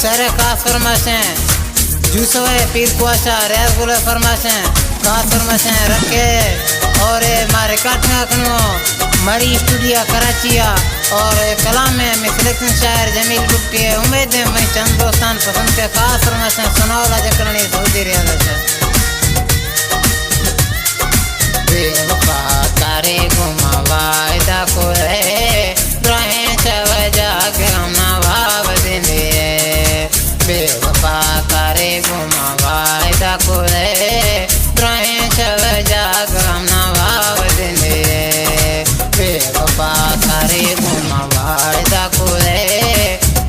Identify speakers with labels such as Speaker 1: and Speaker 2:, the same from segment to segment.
Speaker 1: सारे खास फरमाशें जूसवे पीर कुआशा रेस गुले फरमाशें खास फरमाशें रखे और मारे काठिया कनो मरी स्टूडियो कराचिया और कलाम में सिलेक्शन शायर जमील बुट्टी उम्मीद है मैं चंद दोस्तान पसंद के खास फरमाशें सुनावला जकरणी सऊदी रियाद है बेवफा करे गुमा वायदा को रे रहे चव जाग हमना भाव दिंदे बेवफा करे गुमा वायदा को रे रहे चव जाग हमना भाव दिंदे बेवफा करे गुमा वायदा को रे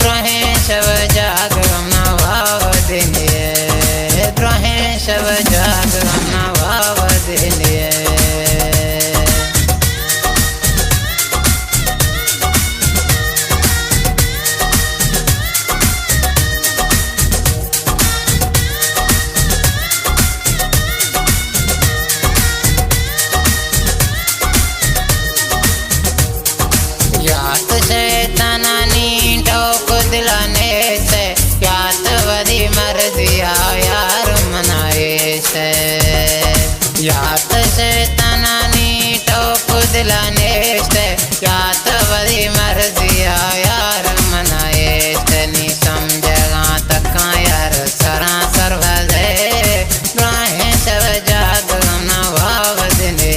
Speaker 1: रहे चव जाग हमना भाव दिंदे रहे चव जाग हमना भाव दिंदे शैतानी टोक दिलाने से याद वरी मर्जिया यार मनाए से याद शैतानी टोक दिलाने से याद वरी मर्जिया यार मनाए से नी समझगा तक यार सरा सरवजे राहें सब जाग हमना भाव दिने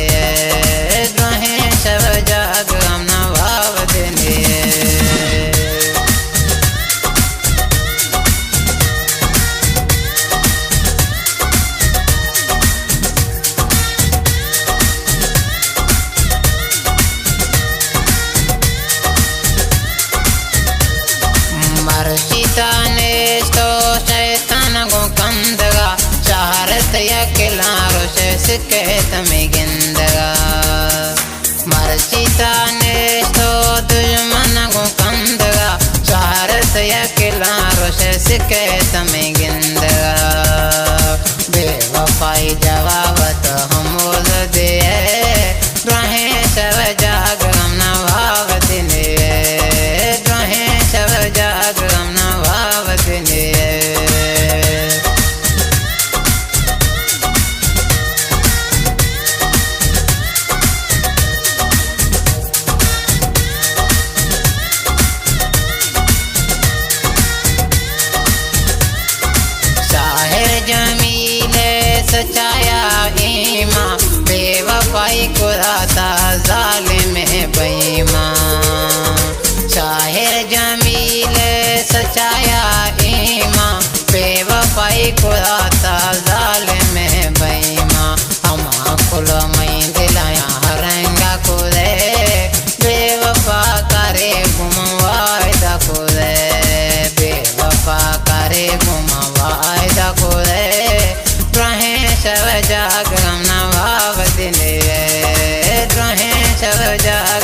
Speaker 1: राहें सब जाग हमना भाव दिने मर्शिताने तो शैतान को कंदगा चाहरत यकिला रोशे सिके तमें गिंदगा मर्शिताने तो दुश्मन को कंदगा चाहरत यकिला रोशे सिके तमें गिंदगा बेवफाई जवाबत हमोल दे रहे सब जाग हमना भाव दिने रहे सब जाग हमना भाव दिने शाहिर जमीले सचाया ईमा बेवफाई कुराता जालिम बेईमा शाहिर जमीले सचाया ईमा बेवफाई कुराता जालिम बेईमा हम कुल मई दिलाया हरंगा कुरे बेवफा करे गुमवायदा कुरे बेवफा करे गुमवायदा कुरे रहे सब जाग हमना भाव दिने रहे सब जाग